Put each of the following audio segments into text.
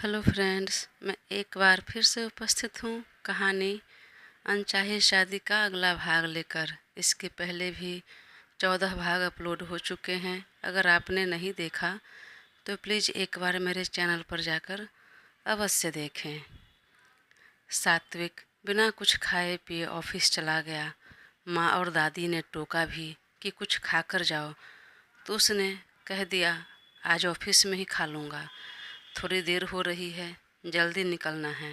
Hello friends, मैं एक बार फिर से उपस्थित हूँ कहानी अनचाही शादी का अगला भाग लेकर। इसके पहले भी 14 भाग अपलोड हो चुके हैं। अगर आपने नहीं देखा तो प्लीज़ एक बार मेरे चैनल पर जाकर अवश्य देखें। सात्विक बिना कुछ खाए पिए ऑफिस चला गया। माँ और दादी ने टोका भी कि कुछ खाकर जाओ, तो उसने कह दिया आज ऑफिस में ही खा लूँगा, थोड़ी देर हो रही है, जल्दी निकलना है।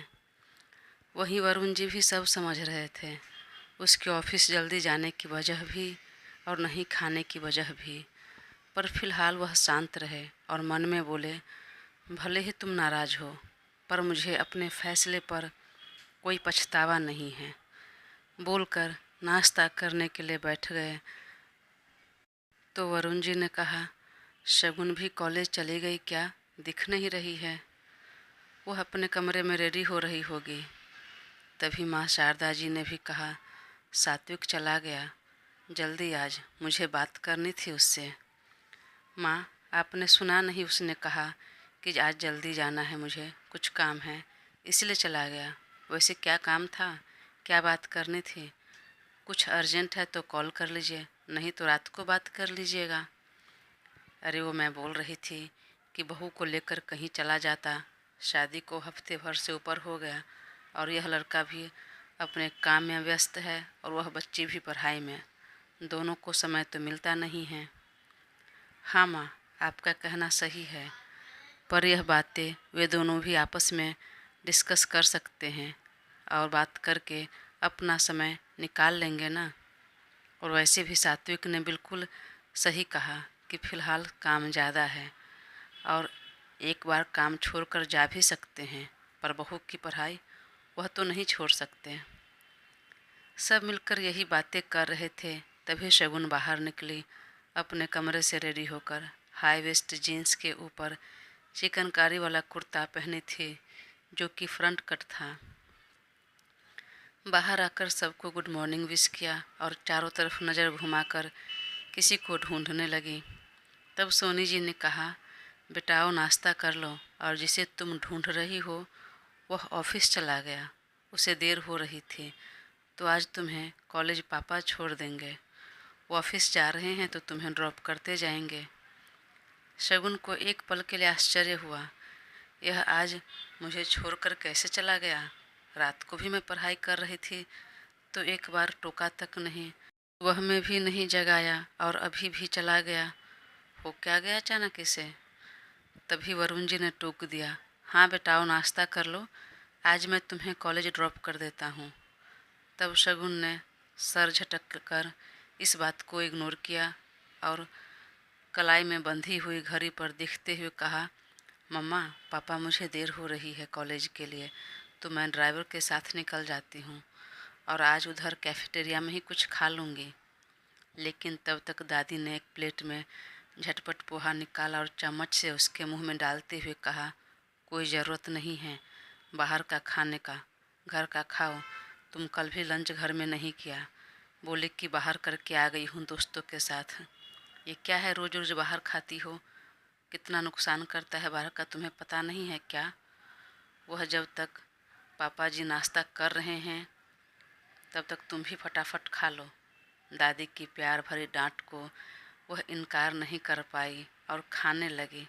वहीं वरुण जी भी सब समझ रहे थे, उसके ऑफिस जल्दी जाने की वजह भी और नहीं खाने की वजह भी। पर फिलहाल वह शांत रहे और मन में बोले, भले ही तुम नाराज़ हो, पर मुझे अपने फैसले पर कोई पछतावा नहीं है। बोलकर नाश्ता करने के लिए बैठ गए तो वरुण जी ने कहा, शगुन भी कॉलेज चली गई क्या? दिख नहीं रही है। वह अपने कमरे में रेडी हो रही होगी। तभी माँ शारदा जी ने भी कहा, सात्विक चला गया, जल्दी आज, मुझे बात करनी थी उससे। माँ, आपने सुना नहीं? उसने कहा कि आज जल्दी जाना है, मुझे कुछ काम है, इसलिए चला गया। वैसे क्या काम था, क्या बात करनी थी? कुछ अर्जेंट है तो कॉल कर लीजिए, नहीं तो रात को बात कर लीजिएगा। अरे वो मैं बोल रही थी कि बहू को लेकर कहीं चला जाता। शादी को हफ्ते भर से ऊपर हो गया और यह लड़का भी अपने काम में व्यस्त है और वह बच्ची भी पढ़ाई में। दोनों को समय तो मिलता नहीं है। हाँ माँ, आपका कहना सही है, पर यह बातें वे दोनों भी आपस में डिस्कस कर सकते हैं और बात करके अपना समय निकाल लेंगे ना। और वैसे भी सात्विक ने बिल्कुल सही कहा कि फ़िलहाल काम ज़्यादा है और एक बार काम छोड़कर जा भी सकते हैं, पर बहू की पढ़ाई वह तो नहीं छोड़ सकते। सब मिलकर यही बातें कर रहे थे, तभी शगुन बाहर निकली, अपने कमरे से रेडी होकर। हाई वेस्ट जीन्स के ऊपर चिकनकारी वाला कुर्ता पहनी थी जो कि फ्रंट कट था। बाहर आकर सबको गुड मॉर्निंग विश किया और चारों तरफ नज़र घुमाकर किसी को ढूंढने लगी। तब सोनी जी ने कहा, बेटाओ नाश्ता कर लो, और जिसे तुम ढूंढ रही हो वह ऑफिस चला गया, उसे देर हो रही थी, तो आज तुम्हें कॉलेज पापा छोड़ देंगे। वो ऑफिस जा रहे हैं तो तुम्हें ड्रॉप करते जाएंगे। शगुन को एक पल के लिए आश्चर्य हुआ, यह आज मुझे छोड़कर कैसे चला गया? रात को भी मैं पढ़ाई कर रही थी तो एक बार टोका तक नहीं, वह में भी नहीं जगाया, और अभी भी चला गया। हो क्या गया अचानक इसे? तभी वरुण जी ने टोक दिया, हाँ बेटाओ नाश्ता कर लो, आज मैं तुम्हें कॉलेज ड्रॉप कर देता हूँ। तब शगुन ने सर झटक कर इस बात को इग्नोर किया और कलाई में बंधी हुई घड़ी पर देखते हुए कहा, मम्मा पापा मुझे देर हो रही है कॉलेज के लिए, तो मैं ड्राइवर के साथ निकल जाती हूँ और आज उधर कैफेटेरिया में ही कुछ खा लूँगी। लेकिन तब तक दादी ने एक प्लेट में झटपट पोहा निकाला और चम्मच से उसके मुंह में डालते हुए कहा, कोई ज़रूरत नहीं है बाहर का खाने का, घर का खाओ, तुम कल भी लंच घर में नहीं किया। बोले कि बाहर करके आ गई हूँ दोस्तों के साथ। ये क्या है, रोज़ रोज़ बाहर खाती हो? कितना नुकसान करता है बाहर का, तुम्हें पता नहीं है क्या? वह जब तक पापा जी नाश्ता कर रहे हैं तब तक तुम भी फटाफट खा लो। दादी की प्यार भरी डांट को वह इनकार नहीं कर पाई और खाने लगी।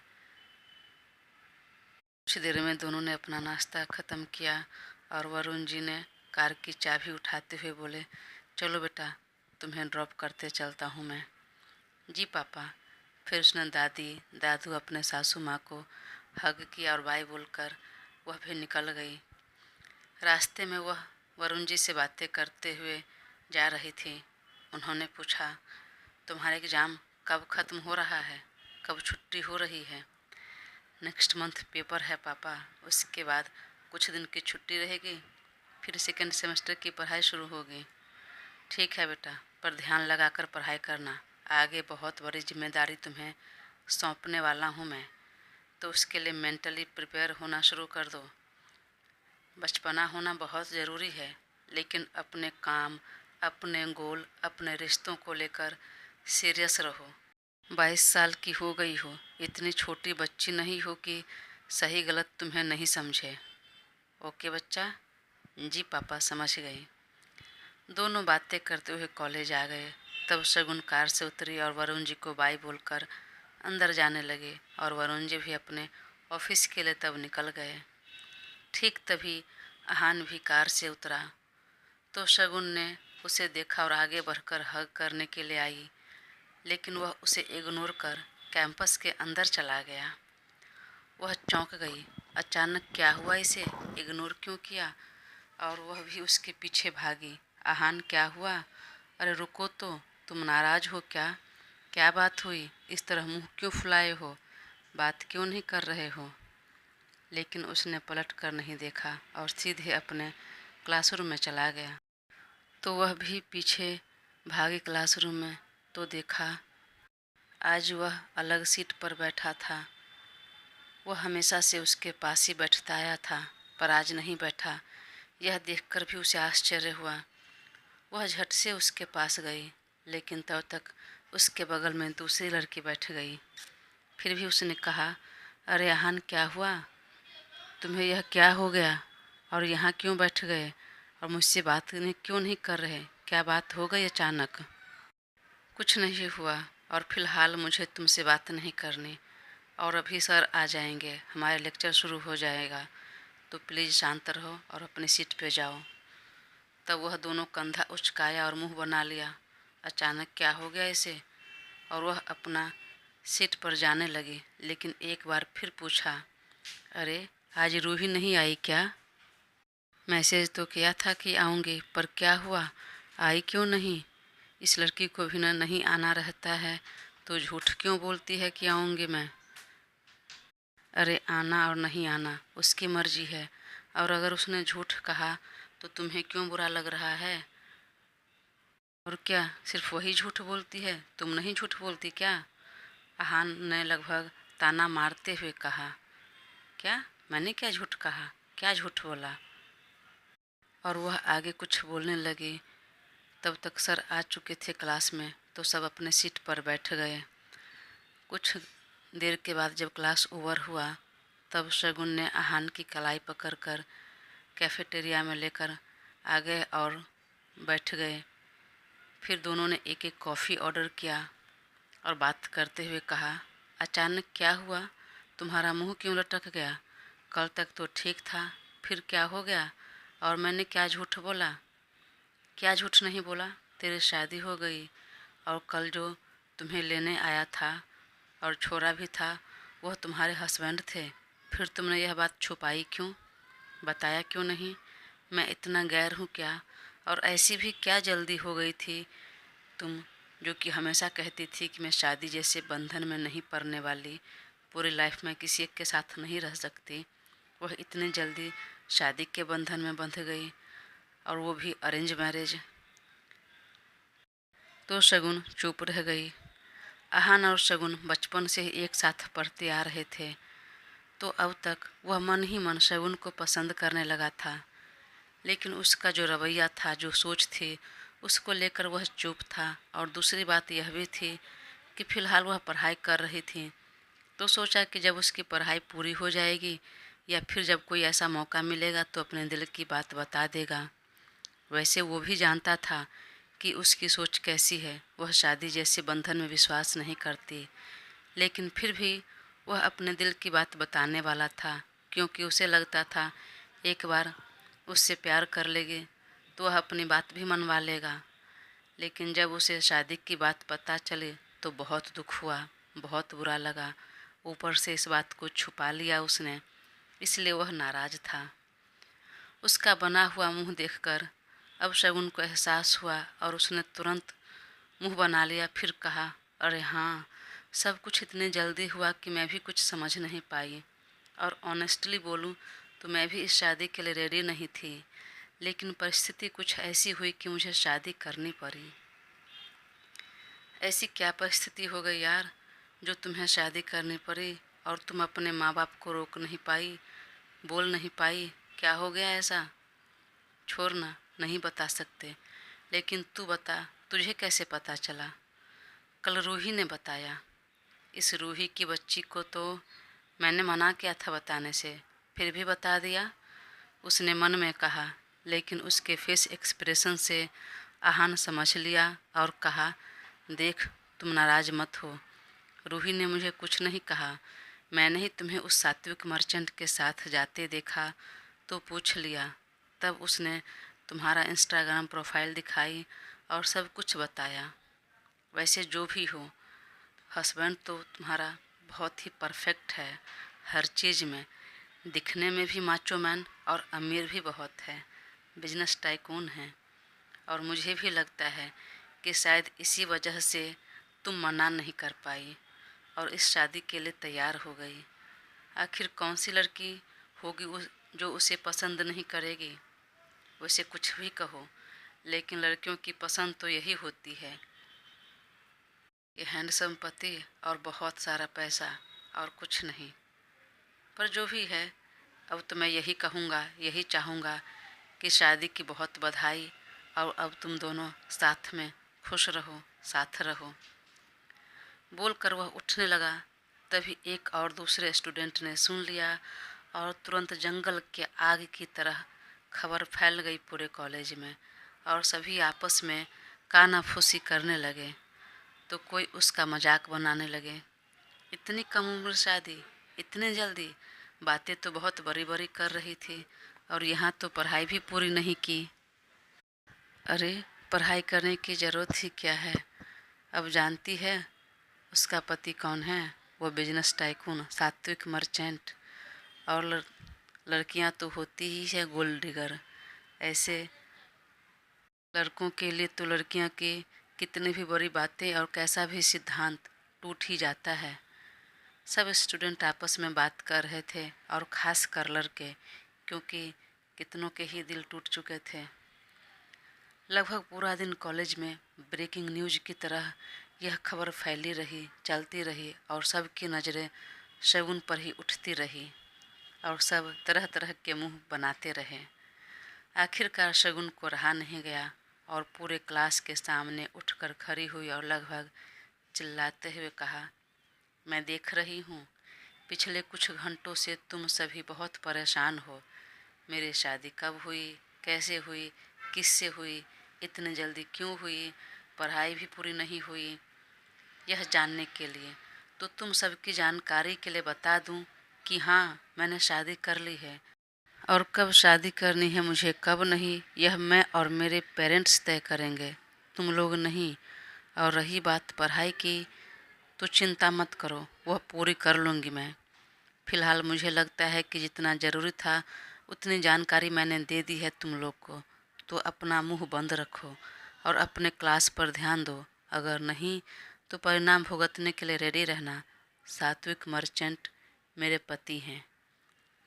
कुछ देर में दोनों ने अपना नाश्ता ख़त्म किया और वरुण जी ने कार की चाबी उठाते हुए बोले, चलो बेटा तुम्हें ड्रॉप करते चलता हूँ मैं। जी पापा। फिर उसने दादी दादू अपने सासू माँ को हग किया और बाय बोलकर वह भी निकल गई। रास्ते में वह वरुण जी से बातें करते हुए जा रही थी। उन्होंने पूछा, तुम्हारा एग्ज़ाम कब ख़त्म हो रहा है, कब छुट्टी हो रही है? नेक्स्ट मंथ पेपर है पापा, उसके बाद कुछ दिन की छुट्टी रहेगी, फिर सेकेंड सेमेस्टर की पढ़ाई शुरू होगी। ठीक है बेटा, पर ध्यान लगाकर पढ़ाई करना, आगे बहुत बड़ी जिम्मेदारी तुम्हें सौंपने वाला हूँ मैं, तो उसके लिए मेंटली प्रिपेयर होना शुरू कर दो। बचपना होना बहुत ज़रूरी है, लेकिन अपने काम, अपने गोल, अपने रिश्तों को लेकर सीरियस रहो। 22 साल की हो गई हो, इतनी छोटी बच्ची नहीं हो कि सही गलत तुम्हें नहीं समझे। ओके बच्चा। जी पापा, समझ गई। दोनों बातें करते हुए कॉलेज आ गए। तब शगुन कार से उतरी और वरुण जी को बाय बोलकर अंदर जाने लगे और वरुण जी भी अपने ऑफिस के लिए तब निकल गए। ठीक तभी अहान भी कार से उतरा तो शगुन ने उसे देखा और आगे बढ़कर हग करने के लिए आई, लेकिन वह उसे इग्नोर कर कैंपस के अंदर चला गया। वह चौंक गई। अचानक क्या हुआ, इसे इग्नोर क्यों किया? और वह भी उसके पीछे भागी। अहान, क्या हुआ? अरे रुको तो, तुम नाराज हो क्या? क्या बात हुई? इस तरह मुंह क्यों फुलाए हो? बात क्यों नहीं कर रहे हो? लेकिन उसने पलट कर नहीं देखा और सीधे अपने क्लासरूम में चला गया। तो वह भी पीछे भागी क्लासरूम में। तो देखा आज वह अलग सीट पर बैठा था। वह हमेशा से उसके पास ही बैठता आया था, पर आज नहीं बैठा। यह देखकर भी उसे आश्चर्य हुआ। वह झट से उसके पास गई, लेकिन तब तक उसके बगल में दूसरी लड़की बैठ गई। फिर भी उसने कहा, अरे अहान, क्या हुआ? तुम्हें यह क्या हो गया? और यहाँ क्यों बैठ गए? और मुझसे बात क्यों नहीं कर रहे? क्या बात हो गई अचानक? कुछ नहीं हुआ, और फिलहाल मुझे तुमसे बात नहीं करनी। और अभी सर आ जाएंगे, हमारे लेक्चर शुरू हो जाएगा, तो प्लीज़ शांत रहो और अपनी सीट पे जाओ। तब वह दोनों कंधा उचकाया और मुंह बना लिया। अचानक क्या हो गया इसे? और वह अपना सीट पर जाने लगी, लेकिन एक बार फिर पूछा, अरे आज रूही नहीं आई क्या? मैसेज तो किया था कि आऊँगी, पर क्या हुआ, आई क्यों नहीं? इस लड़की को भी न नहीं आना रहता है, तो झूठ क्यों बोलती है कि आऊँगी मैं? अरे आना और नहीं आना उसकी मर्जी है, और अगर उसने झूठ कहा तो तुम्हें क्यों बुरा लग रहा है? और क्या सिर्फ वही झूठ बोलती है, तुम नहीं झूठ बोलती क्या? अहान ने लगभग ताना मारते हुए कहा। क्या? मैंने क्या झूठ कहा? क्या झूठ बोला? और वह आगे कुछ बोलने लगी। तब तक सर आ चुके थे क्लास में, तो सब अपने सीट पर बैठ गए। कुछ देर के बाद जब क्लास ओवर हुआ, तब शगुन ने अहान की कलाई पकड़कर कैफेटेरिया में लेकर आ गए और बैठ गए। फिर दोनों ने एक एक कॉफ़ी ऑर्डर किया और बात करते हुए कहा, अचानक क्या हुआ? तुम्हारा मुंह क्यों लटक गया? कल तक तो ठीक था, फिर क्या हो गया? और मैंने क्या झूठ बोला? क्या झूठ नहीं बोला? तेरी शादी हो गई, और कल जो तुम्हें लेने आया था और छोरा भी था, वह तुम्हारे हस्बैंड थे। फिर तुमने यह बात छुपाई क्यों? बताया क्यों नहीं? मैं इतना गैर हूँ क्या? और ऐसी भी क्या जल्दी हो गई थी? तुम जो कि हमेशा कहती थी कि मैं शादी जैसे बंधन में नहीं पड़ने वाली, पूरी लाइफ में किसी एक के साथ नहीं रह सकती, वह इतनी जल्दी शादी के बंधन में बंध गई, और वो भी अरेंज मैरिज। तो शगुन चुप रह गई। अहान और शगुन बचपन से ही एक साथ पढ़ते आ रहे थे, तो अब तक वह मन ही मन शगुन को पसंद करने लगा था। लेकिन उसका जो रवैया था, जो सोच थी, उसको लेकर वह चुप था। और दूसरी बात यह भी थी कि फ़िलहाल वह पढ़ाई कर रही थी, तो सोचा कि जब उसकी पढ़ाई पूरी हो जाएगी या फिर जब कोई ऐसा मौका मिलेगा तो अपने दिल की बात बता देगा। वैसे वो भी जानता था कि उसकी सोच कैसी है, वह शादी जैसे बंधन में विश्वास नहीं करती, लेकिन फिर भी वह अपने दिल की बात बताने वाला था, क्योंकि उसे लगता था एक बार उससे प्यार कर लेगी तो वह अपनी बात भी मनवा लेगा। लेकिन जब उसे शादी की बात पता चली तो बहुत दुख हुआ, बहुत बुरा लगा। ऊपर से इस बात को छुपा लिया उसने, इसलिए वह नाराज था। उसका बना हुआ मुंह देखकर अब शगुन को एहसास हुआ, और उसने तुरंत मुंह बना लिया। फिर कहा, अरे हाँ, सब कुछ इतने जल्दी हुआ कि मैं भी कुछ समझ नहीं पाई। और ऑनेस्टली बोलूँ तो मैं भी इस शादी के लिए रेडी नहीं थी, लेकिन परिस्थिति कुछ ऐसी हुई कि मुझे शादी करनी पड़ी। ऐसी क्या परिस्थिति हो गई यार, जो तुम्हें शादी करनी पड़ी और तुम अपने माँ बाप को रोक नहीं पाई, बोल नहीं पाई? क्या हो गया ऐसा? छोड़ना, नहीं बता सकते, लेकिन तू बता, तुझे कैसे पता चला? कल रूही ने बताया। इस रूही की बच्ची को तो मैंने मना किया था बताने से, फिर भी बता दिया, उसने मन में कहा, लेकिन उसके फेस एक्सप्रेशन से आहान समझ लिया और कहा, देख, तुम नाराज मत हो। रूही ने मुझे कुछ नहीं कहा। मैंने ही तुम्हें उस सात्विक मर्चेंट के साथ जाते देखा तो पूछ लिया। तब उसने तुम्हारा इंस्टाग्राम प्रोफाइल दिखाई और सब कुछ बताया। वैसे जो भी हो, हस्बैंड तो तुम्हारा बहुत ही परफेक्ट है हर चीज़ में। दिखने में भी माचो मैन और अमीर भी बहुत है, बिजनेस टाइकून है। और मुझे भी लगता है कि शायद इसी वजह से तुम मना नहीं कर पाई और इस शादी के लिए तैयार हो गई। आखिर कौन सी लड़की होगी जो उसे पसंद नहीं करेगी। वैसे कुछ भी कहो, लेकिन लड़कियों की पसंद तो यही होती है कि हैंडसम पति और बहुत सारा पैसा, और कुछ नहीं। पर जो भी है, अब तो मैं यही कहूँगा, यही चाहूँगा कि शादी की बहुत बधाई, और अब तुम दोनों साथ में खुश रहो, साथ रहो। बोलकर वह उठने लगा। तभी एक और दूसरे स्टूडेंट ने सुन लिया और तुरंत जंगल के आग की तरह खबर फैल गई पूरे कॉलेज में, और सभी आपस में कानाफूसी करने लगे। तो कोई उसका मजाक बनाने लगे। इतनी कम उम्र शादी, इतने जल्दी, बातें तो बहुत बड़ी बड़ी कर रही थी, और यहाँ तो पढ़ाई भी पूरी नहीं की। अरे, पढ़ाई करने की ज़रूरत ही क्या है। अब जानती है उसका पति कौन है? वो बिजनेस टाइकून, सात्विक मर्चेंट। और लड़कियां तो होती ही है गोल्ड डिगर। ऐसे लड़कों के लिए तो लड़कियां की कितनी भी बड़ी बातें और कैसा भी सिद्धांत टूट ही जाता है। सब स्टूडेंट आपस में बात कर रहे थे, और ख़ास कर लड़के, क्योंकि कितनों के ही दिल टूट चुके थे। लगभग पूरा दिन कॉलेज में ब्रेकिंग न्यूज़ की तरह यह खबर फैली रही, चलती रही, और सबकी नज़रें शगुन पर ही उठती रही, और सब तरह तरह के मुंह बनाते रहे। आखिरकार शगुन को रहा नहीं गया, और पूरे क्लास के सामने उठकर खड़ी हुई और लगभग चिल्लाते हुए कहा, मैं देख रही हूँ, पिछले कुछ घंटों से तुम सभी बहुत परेशान हो। मेरी शादी कब हुई, कैसे हुई, किससे हुई, इतनी जल्दी क्यों हुई, पढ़ाई भी पूरी नहीं हुई, यह जानने के लिए। तो तुम सबकी जानकारी के लिए बता दूं कि हाँ, मैंने शादी कर ली है, और कब शादी करनी है मुझे, कब नहीं, यह मैं और मेरे पेरेंट्स तय करेंगे, तुम लोग नहीं। और रही बात पढ़ाई की, तो चिंता मत करो, वह पूरी कर लूँगी मैं। फ़िलहाल मुझे लगता है कि जितना ज़रूरी था उतनी जानकारी मैंने दे दी है तुम लोग को। तो अपना मुंह बंद रखो और अपने क्लास पर ध्यान दो। अगर नहीं तो परिणाम भुगतने के लिए रेडी रहना। सात्विक मर्चेंट मेरे पति हैं।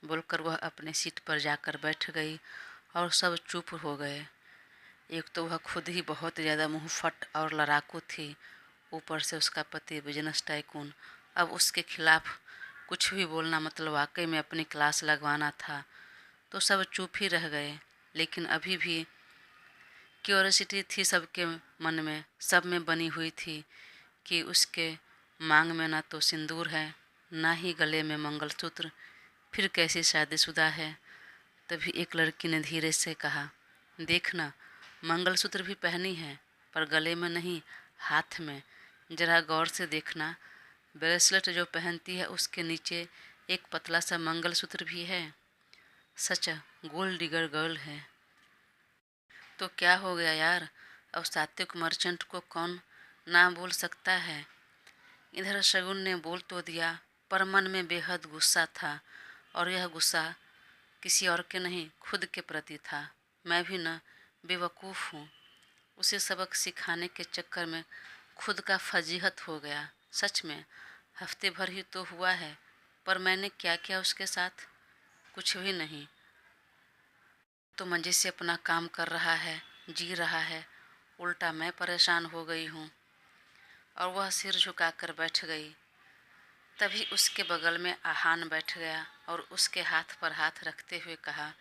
बोलकर वह अपने सीट पर जाकर बैठ गई, और सब चुप हो गए। एक तो वह खुद ही बहुत ज़्यादा मुंहफट और लड़ाकू थी, ऊपर से उसका पति बिजनेस टाइकून। अब उसके खिलाफ कुछ भी बोलना मतलब वाकई में अपनी क्लास लगवाना था। तो सब चुप ही रह गए, लेकिन अभी भी क्यूरियोसिटी थी सबके मन में, सब में बनी हुई थी कि उसके मांग में ना तो सिंदूर है, ना ही गले में मंगलसूत्र, फिर कैसी शादीशुदा है। तभी एक लड़की ने धीरे से कहा, देखना, मंगलसूत्र भी पहनी है, पर गले में नहीं, हाथ में। जरा गौर से देखना, ब्रेसलेट जो पहनती है उसके नीचे एक पतला सा मंगलसूत्र भी है। सच गोल्ड डिगर गर्ल है। तो क्या हो गया यार, अब सात्विक मर्चेंट को कौन ना बोल सकता है। इधर शगुन ने बोल तो दिया, पर मन में बेहद गुस्सा था, और यह गुस्सा किसी और के नहीं, खुद के प्रति था। मैं भी न बेवकूफ़ हूँ, उसे सबक सिखाने के चक्कर में खुद का फजीहत हो गया। सच में हफ्ते भर ही तो हुआ है, पर मैंने क्या किया उसके साथ? कुछ भी नहीं। तो मज़े से अपना काम कर रहा है, जी रहा है, उल्टा मैं परेशान हो गई हूँ। और वह सिर झुकाकर बैठ गई। तभी उसके बगल में आहान बैठ गया और उसके हाथ पर हाथ रखते हुए कहा,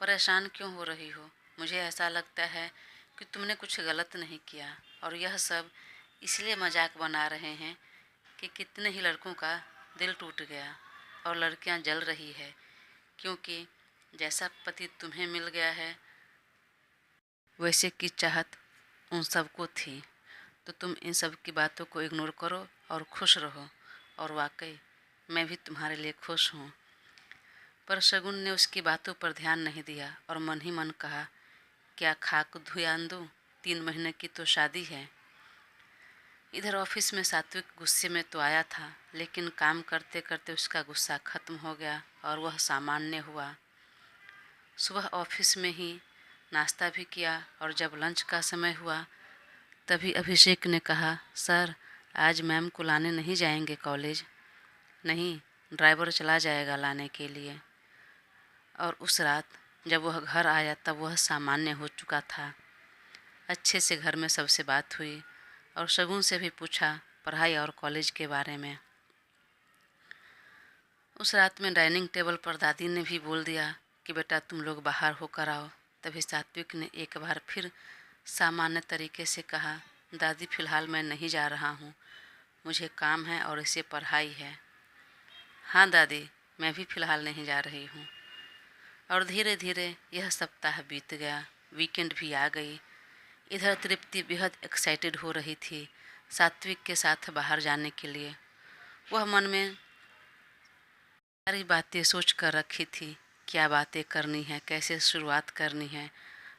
परेशान क्यों हो रही हो? मुझे ऐसा लगता है कि तुमने कुछ गलत नहीं किया, और यह सब इसलिए मजाक बना रहे हैं कि कितने ही लड़कों का दिल टूट गया, और लड़कियां जल रही है, क्योंकि जैसा पति तुम्हें मिल गया है वैसे की चाहत उन सबको थी। तो तुम इन सब की बातों को इग्नोर करो और खुश रहो, और वाकई मैं भी तुम्हारे लिए खुश हूँ। पर शगुन ने उसकी बातों पर ध्यान नहीं दिया और मन ही मन कहा, क्या खाक धुयान दूँ, 3 महीने की तो शादी है। इधर ऑफिस में सात्विक गुस्से में तो आया था, लेकिन काम करते करते उसका गुस्सा खत्म हो गया और वह सामान्य हुआ। सुबह ऑफिस में ही नाश्ता भी किया और जब लंच का समय हुआ तभी अभिषेक ने कहा, सर आज मैम को लाने नहीं जाएंगे कॉलेज? नहीं, ड्राइवर चला जाएगा लाने के लिए। और उस रात जब वह घर आया तब वह सामान्य हो चुका था। अच्छे से घर में सबसे बात हुई और शगुन से भी पूछा पढ़ाई और कॉलेज के बारे में। उस रात में डाइनिंग टेबल पर दादी ने भी बोल दिया कि बेटा तुम लोग बाहर होकर आओ। तभी सात्विक ने एक बार फिर सामान्य तरीके से कहा, दादी फ़िलहाल मैं नहीं जा रहा हूँ, मुझे काम है और इसे पढ़ाई है। हाँ दादी, मैं भी फ़िलहाल नहीं जा रही हूँ। और धीरे धीरे यह सप्ताह बीत गया, वीकेंड भी आ गई। इधर तृप्ति बेहद एक्साइटेड हो रही थी सात्विक के साथ बाहर जाने के लिए। वह मन में सारी बातें सोच कर रखी थी, क्या बातें करनी है, कैसे शुरुआत करनी है,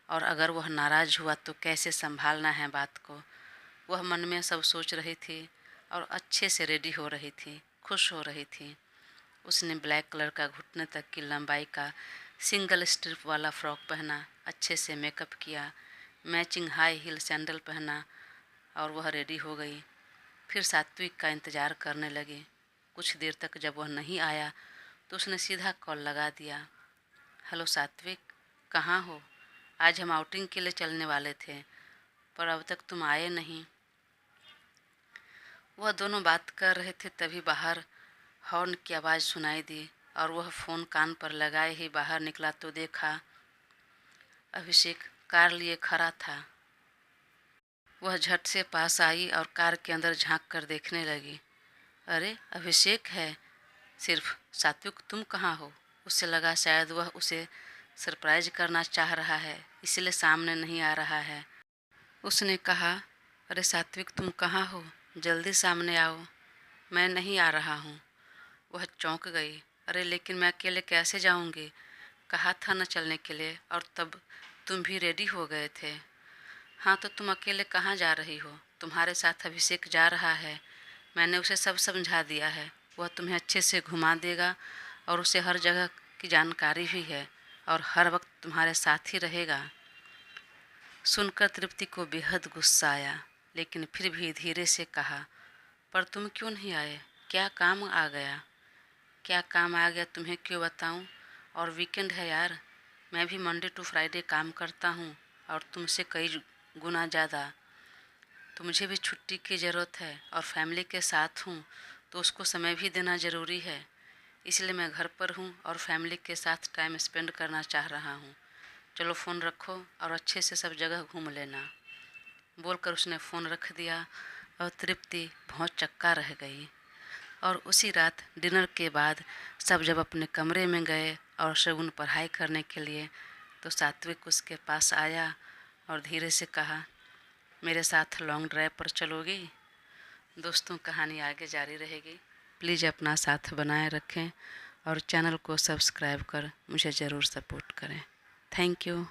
और अगर वह नाराज़ हुआ तो कैसे संभालना है बात को। वह मन में सब सोच रही थी और अच्छे से रेडी हो रही थी, खुश हो रही थी। उसने ब्लैक कलर का घुटने तक की लंबाई का सिंगल स्ट्रिप वाला फ्रॉक पहना, अच्छे से मेकअप किया, मैचिंग हाई हील सैंडल पहना और वह रेडी हो गई। फिर सात्विक का इंतज़ार करने लगी। कुछ देर तक जब वह नहीं आया तो उसने सीधा कॉल लगा दिया। हेलो सात्विक, कहाँ हो? आज हम आउटिंग के लिए चलने वाले थे, पर अब तक तुम आए नहीं। वह दोनों बात कर रहे थे तभी बाहर हॉर्न की आवाज़ सुनाई दी और वह फ़ोन कान पर लगाए ही बाहर निकला तो देखा अभिषेक कार लिए खड़ा था। वह झट से पास आई और कार के अंदर झांक कर देखने लगी। अरे अभिषेक है। सिर्फ सात्विक तुम कहाँ हो? उससे लगा शायद वह उसे सरप्राइज करना चाह रहा है, इसलिए सामने नहीं आ रहा है। उसने कहा, अरे सात्विक तुम कहाँ हो, जल्दी सामने आओ। मैं नहीं आ रहा हूँ। वह चौंक गई। अरे लेकिन मैं अकेले कैसे जाऊँगी? कहा था न चलने के लिए, और तब तुम भी रेडी हो गए थे। हाँ तो तुम अकेले कहाँ जा रही हो? तुम्हारे साथ अभिषेक जा रहा है। मैंने उसे सब समझा दिया है, वह तुम्हें अच्छे से घुमा देगा और उसे हर जगह की जानकारी भी है और हर वक्त तुम्हारे साथ ही रहेगा। सुनकर तृप्ति को बेहद गुस्सा आया, लेकिन फिर भी धीरे से कहा, पर तुम क्यों नहीं आए? क्या काम आ गया? क्या काम आ गया तुम्हें क्यों बताऊं? और वीकेंड है यार, मैं भी मंडे टू फ्राइडे काम करता हूं और तुमसे कई गुना ज़्यादा। तो मुझे भी छुट्टी की ज़रूरत है और फैमिली के साथ हूँ तो उसको समय भी देना ज़रूरी है। इसलिए मैं घर पर हूँ और फैमिली के साथ टाइम स्पेंड करना चाह रहा हूँ। चलो फ़ोन रखो और अच्छे से सब जगह घूम लेना। बोलकर उसने फ़ोन रख दिया और तृप्ति बहुत चक्का रह गई। और उसी रात डिनर के बाद सब जब अपने कमरे में गए और शगुन पढ़ाई करने के लिए, तो सात्विक उसके पास आया और धीरे से कहा, मेरे साथ लॉन्ग ड्राइव पर चलोगी? दोस्तों कहानी आगे जारी रहेगी। प्लीज़ अपना साथ बनाए रखें और चैनल को सब्सक्राइब कर मुझे ज़रूर सपोर्ट करें। Thank you.